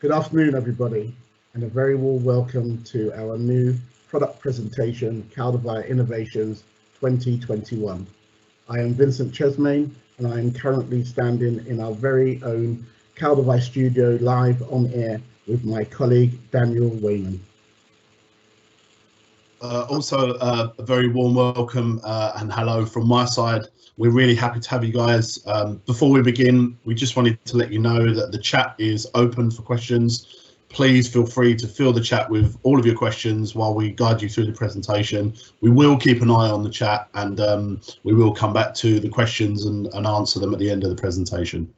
Good afternoon, everybody, and a very warm welcome to our new product presentation, KALDEWEI Innovations 2021. I am Vincent Chesmain, and I am currently standing in our very own KALDEWEI studio live on air with my colleague, Daniel Wayman. Also, a very warm welcome and hello from my side. We're really happy to have you guys. Before we begin, we just wanted to let you know that the chat is open for questions. Please feel free to fill the chat with all of your questions while we guide you through the presentation. We will keep an eye on the chat, and we will come back to the questions and answer them at the end of the presentation.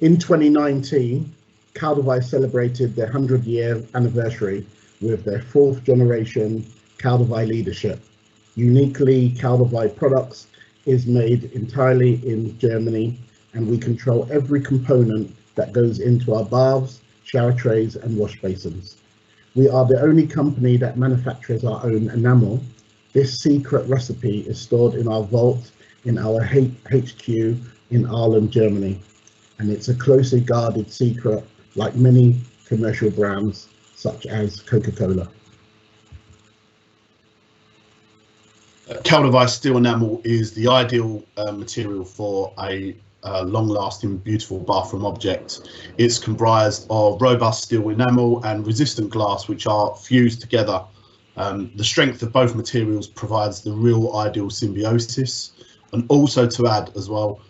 In 2019, KALDEWEI celebrated their 100-year anniversary with their 4th generation KALDEWEI leadership. Uniquely, KALDEWEI products is made entirely in Germany, and we control every component that goes into our baths, shower trays and wash basins. We are the only company that manufactures our own enamel. This secret recipe is stored in our vault in our HQ in Aalen, Germany, and it's a closely guarded secret like many commercial brands such as Coca-Cola. KALDEWEI steel enamel is the ideal material for a long-lasting, beautiful bathroom object. It's comprised of robust steel enamel and resistant glass, which are fused together. The strength of both materials provides the real ideal symbiosis, and also to add as well,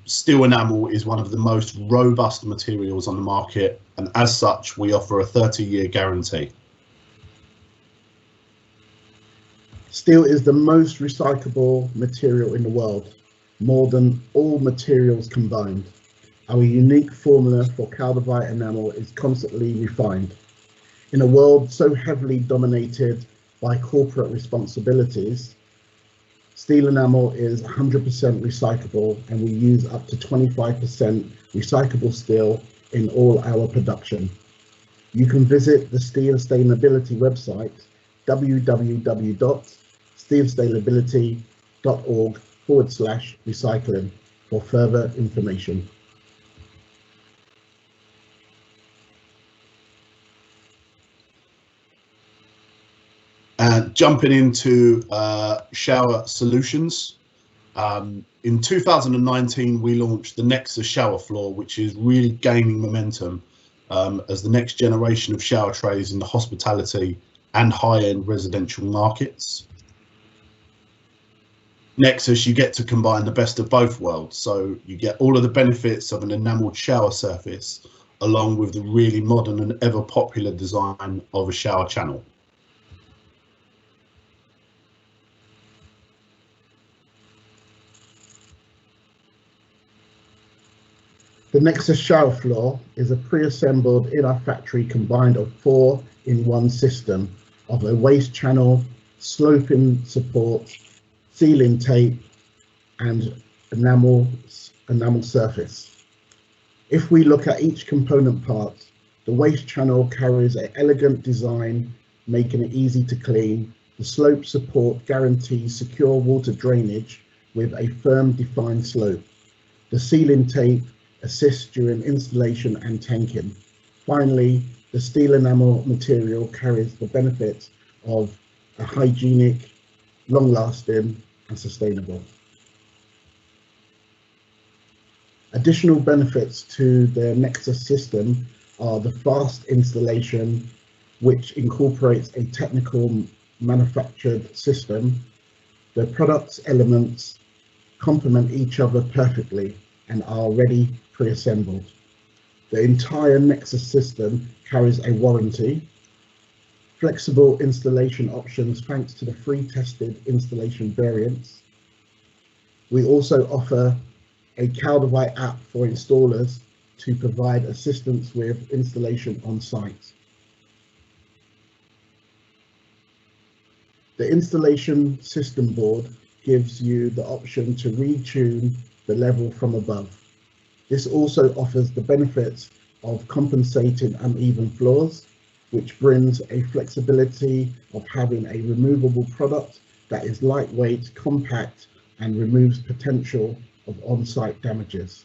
steel enamel is one of the most robust materials on the market, and as such we offer a 30-year guarantee. Steel is the most recyclable material in the world, more than all materials combined. Our unique formula for KALDEWEI enamel is constantly refined. In a world so heavily dominated by corporate responsibilities, steel enamel is 100% recyclable, and we use up to 25% recyclable steel in all our production. You can visit the Steel Sustainability website, www.steelsustainability.org/recycling for further information. Jumping into shower solutions. In 2019, we launched the Nexus shower floor, which is really gaining momentum as the next generation of shower trays in the hospitality and high-end residential markets. Nexus, you get to combine the best of both worlds. So you get all of the benefits of an enameled shower surface, along with the really modern and ever popular design of a shower channel. The Nexus shower floor is a pre-assembled in our factory combined of 4-in-1 system of a waste channel, sloping support, sealing tape and enamel surface. If we look at each component part, the waste channel carries an elegant design, making it easy to clean. The slope support guarantees secure water drainage with a firm defined slope. The sealing tape assists during installation and tanking. Finally, the steel enamel material carries the benefits of a hygienic, long-lasting and sustainable. Additional benefits to the Nexus system are the fast installation, which incorporates a technical manufactured system. The product's elements complement each other perfectly and are already pre-assembled. The entire Nexus system carries a warranty, flexible installation options thanks to the free tested installation variants. We also offer a KALDEWEI app for installers to provide assistance with installation on site. The installation system board gives you the option to retune the level from above. This also offers the benefits of compensating uneven floors, which brings a flexibility of having a removable product that is lightweight, compact, and removes potential of of on-site damages.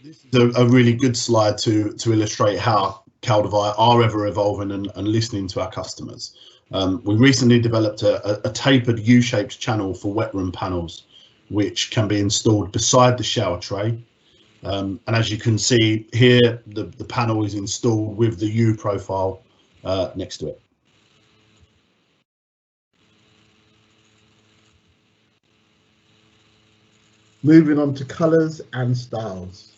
This is a really good slide to illustrate how KALDEWEI are ever evolving and listening to our customers. We recently developed a tapered U-shaped channel for wet room panels, which can be installed beside the shower tray. And as you can see here, the panel is installed with the U profile next to it. Moving on to colours and styles.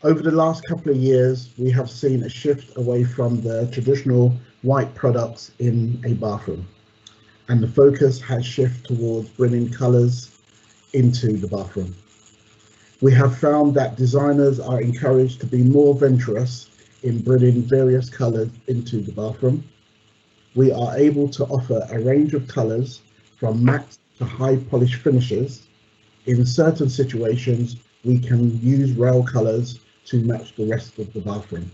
Over the last couple of years, we have seen a shift away from the traditional white products in a bathroom, and the focus has shifted towards bringing colours into the bathroom. We have found that designers are encouraged to be more venturous in bringing various colours into the bathroom. We are able to offer a range of colours from matte to high polish finishes. In certain situations, we can use rail colours to match the rest of the bathroom.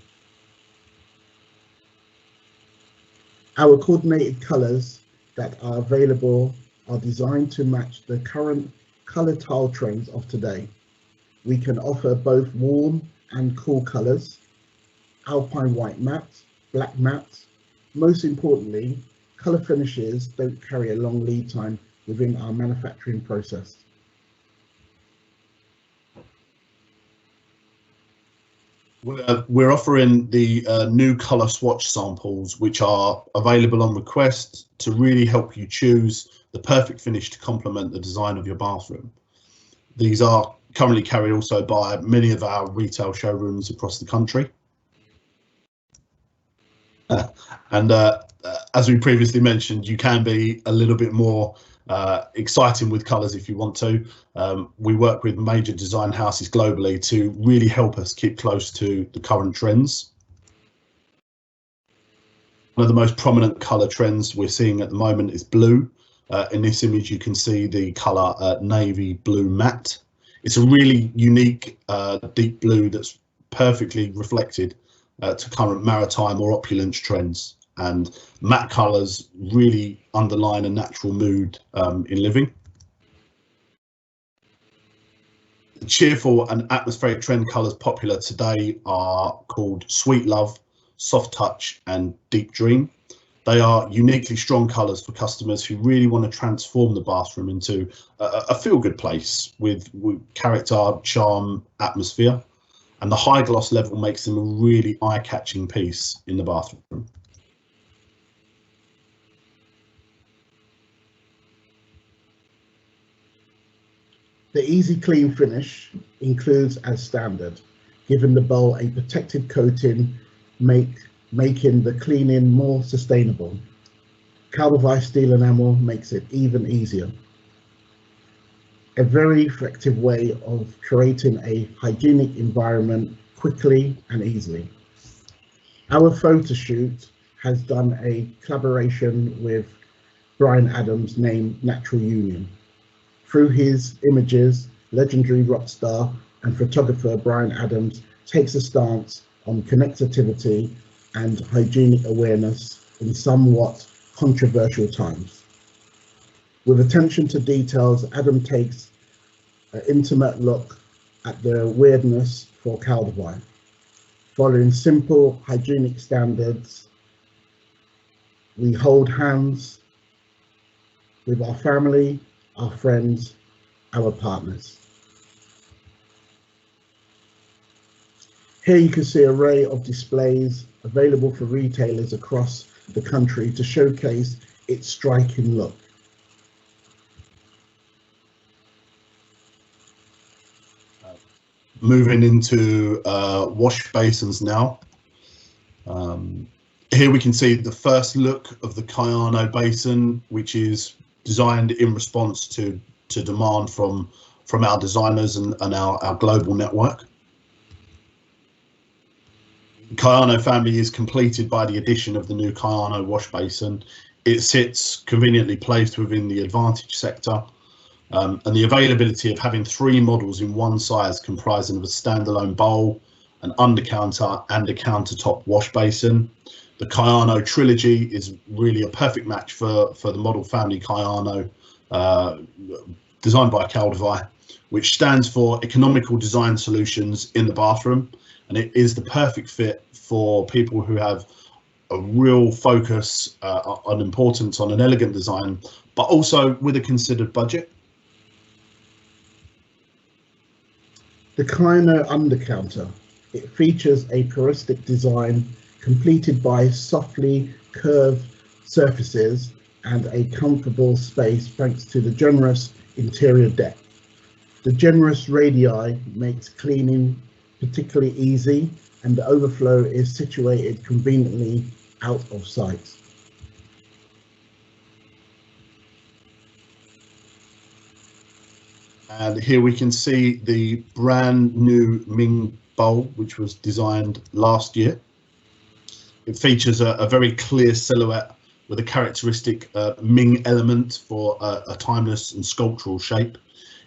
Our coordinated colours that are available are designed to match the current colour tile trends of today. We can offer both warm and cool colours, alpine white matte, black matte. Most importantly, colour finishes don't carry a long lead time within our manufacturing process. We're offering the new colour swatch samples, which are available on request to really help you choose the perfect finish to complement the design of your bathroom. These are currently carried also by many of our retail showrooms across the country. And as we previously mentioned, you can be a little bit more exciting with colours if you want to. We work with major design houses globally to really help us keep close to the current trends. One of the most prominent colour trends we're seeing at the moment is blue. In this image, you can see the colour navy blue matte. It's a really unique deep blue that's perfectly reflected to current maritime or opulence trends. And matte colours really underline a natural mood in living. The cheerful and atmospheric trend colours popular today are called Sweet Love, Soft Touch and Deep Dream. They are uniquely strong colours for customers who really want to transform the bathroom into a feel-good place with character, charm, atmosphere. And the high gloss level makes them a really eye-catching piece in the bathroom. The easy clean finish includes as standard, giving the bowl a protective coating, making the cleaning more sustainable. KALDEWEI steel enamel makes it even easier. A very effective way of creating a hygienic environment quickly and easily. Our photo shoot has done a collaboration with Bryan Adams named Natural Union. Through his images, legendary rock star and photographer Bryan Adams takes a stance on connectivity and hygienic awareness in somewhat controversial times. With attention to details, Adam takes an intimate look at the weirdness for KALDEWEI. Following simple hygienic standards, we hold hands with our family, our friends, our partners. Here you can see an array of displays available for retailers across the country to showcase its striking look. Moving into wash basins now. Here we can see the first look of the Kayano basin, which is designed in response to demand from our designers and our global network. Kayano family is completed by the addition of the new Kayano wash basin. It sits conveniently placed within the Advantage sector, and the availability of having 3 models in one size comprising of a standalone bowl, an undercounter and a countertop wash basin. The Kayano trilogy is really a perfect match for the model family Kayano, designed by KALDEWEI, which stands for Economical Design Solutions in the Bathroom, and it is the perfect fit for people who have a real focus on importance on an elegant design, but also with a considered budget. The Kayano undercounter. It features a puristic design completed by softly curved surfaces and a comfortable space thanks to the generous interior depth. The generous radii makes cleaning particularly easy, and the overflow is situated conveniently out of sight. And here we can see the brand new Ming bowl, which was designed last year. It features a very clear silhouette with a characteristic Ming element for a timeless and sculptural shape.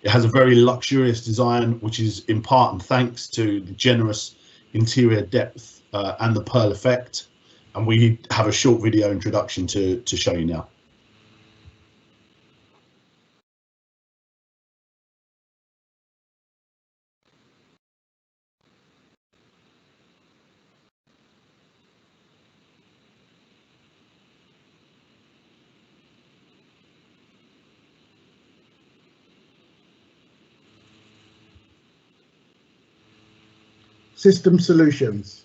It has a very luxurious design, which is in part and thanks to the generous interior depth and the pearl effect. And we have a short video introduction to show you now. System solutions.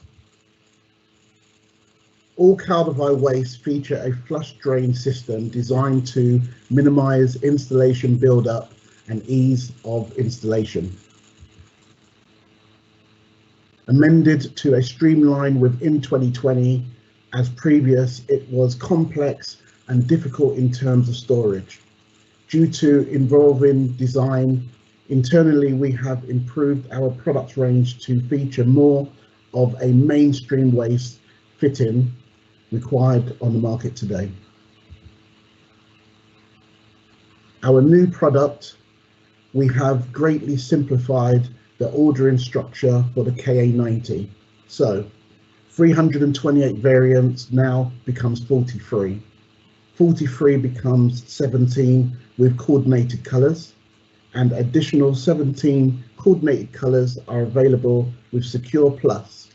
All KALDEWEI wastes feature a flush drain system designed to minimize installation buildup and ease of installation. Amended to a streamline within 2020, as previous, it was complex and difficult in terms of storage. Due to involving design, internally we have improved our product range to feature more of a mainstream waste fitting required on the market today. Our new product, we have greatly simplified the ordering structure for the KA90. So 328 variants now becomes 43. 43 becomes 17 with coordinated colors, and additional 17 coordinated colors are available with Secure Plus.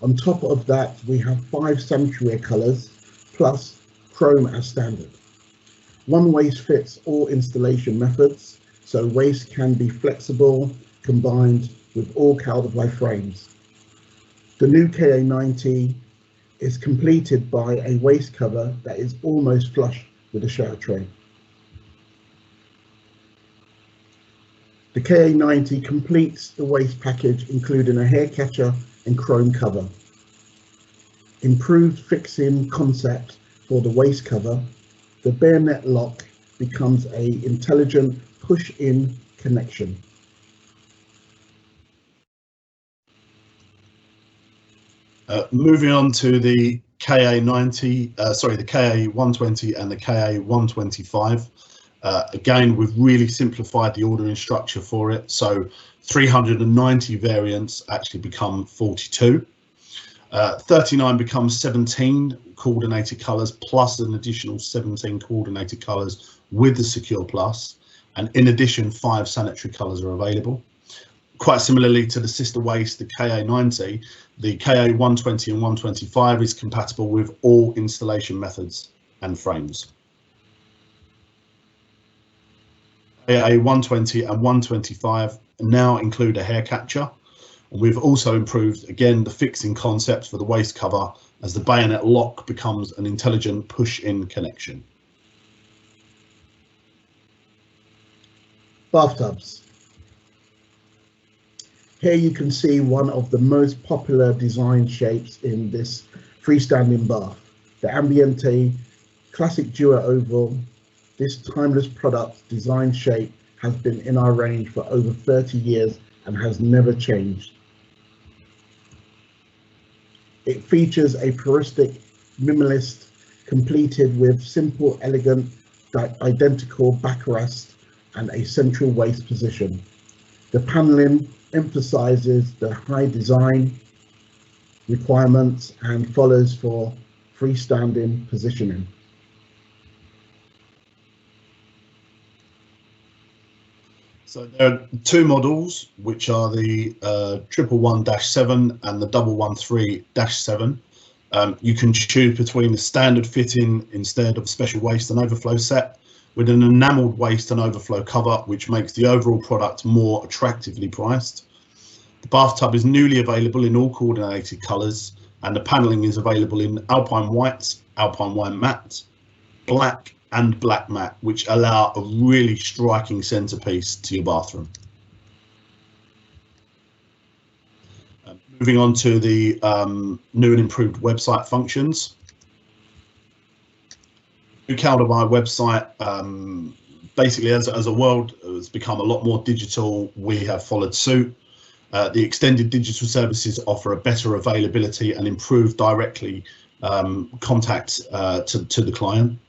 On top of that, we have 5 sanctuary colors plus chrome as standard. One waste fits all installation methods, so waste can be flexible, combined with all KALDEWEI frames. The new KA90 is completed by a waste cover that is almost flush with the shower tray. The KA90 completes the waste package, including a hair catcher and chrome cover. Improved fixing concept for the waste cover. The bayonet lock becomes an intelligent push-in connection. Moving on to the KA120 and the KA125. Again, we've really simplified the ordering structure for it. So 390 variants actually become 42. 39 becomes 17 coordinated colors plus an additional 17 coordinated colors with the Secure Plus. And in addition, 5 sanitary colors are available. Quite similarly to the sister waste, the KA90, the KA120 and 125 is compatible with all installation methods and frames. KA120 and 125 now include a hair catcher. And we've also improved, again, the fixing concept for the waste cover as the bayonet lock becomes an intelligent push-in connection. Bathtubs. Here you can see one of the most popular design shapes in this freestanding bath, the Ambiente Classic Duo Oval. This timeless product design shape has been in our range for over 30 years and has never changed. It features a puristic minimalist completed with simple, elegant, identical backrest and a central waste position. The paneling emphasizes the high design requirements and follows for freestanding positioning. So there are two models, which are the 111-7 and the 113-7. You can choose between the standard fitting instead of special waste and overflow set, with an enamelled waste and overflow cover, which makes the overall product more attractively priced. The bathtub is newly available in all coordinated colours, and the panelling is available in Alpine White, Alpine Wine Matte, Black and Black Matte, which allow a really striking centrepiece to your bathroom. Moving on to the new and improved website functions. The KALDEWEI website, basically as a world has become a lot more digital, we have followed suit. The extended digital services offer a better availability and improved directly contact to the client.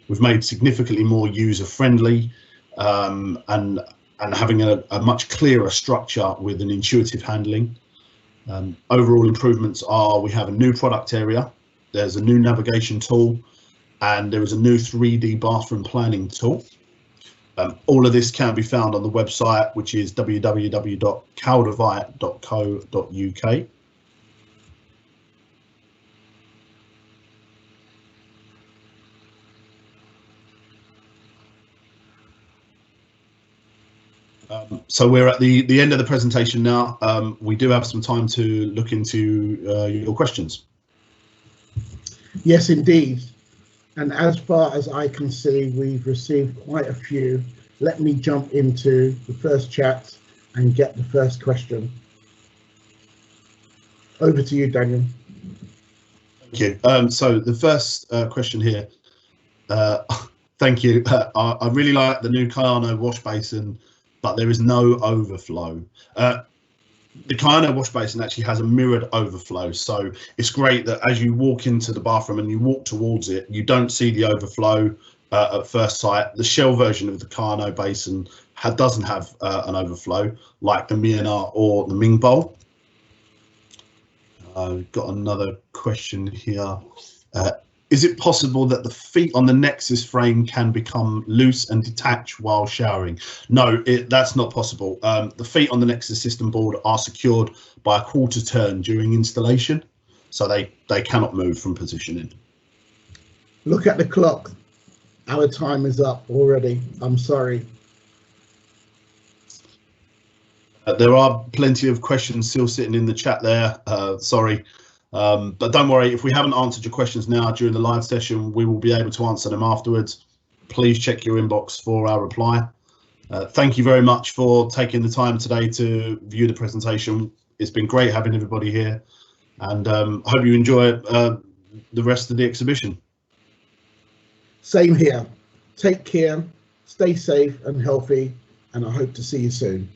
We've made significantly more user friendly and having a much clearer structure with an intuitive handling. Overall improvements are, we have a new product area, there's a new navigation tool, and there is a new 3D bathroom planning tool. All of this can be found on the website, which is www.kaldewei.co.uk. So we're at the end of the presentation now. We do have some time to look into your questions. Yes, indeed. And as far as I can see, we've received quite a few. Let me jump into the first chat and get the first question. Over to you, Daniel. Thank you. So the first question here, thank you. I really like the new Kayano wash basin, but there is no overflow. The Kayano wash basin actually has a mirrored overflow, so it's great that as you walk into the bathroom and you walk towards it, you don't see the overflow at first sight. The shell version of the Kayano basin doesn't have an overflow like the Myanmar or the Ming bowl. We've got another question here. Is it possible that the feet on the Nexus frame can become loose and detach while showering? No, that's not possible. The feet on the Nexus system board are secured by a quarter turn during installation, so they cannot move from positioning. Look at the clock. Our time is up already. I'm sorry. There are plenty of questions still sitting in the chat there. Sorry. But don't worry, if we haven't answered your questions now during the live session, we will be able to answer them afterwards. Please check your inbox for our reply. Thank you very much for taking the time today to view the presentation. It's been great having everybody here, and I hope you enjoy the rest of the exhibition. Same here. Take care, stay safe and healthy, and I hope to see you soon.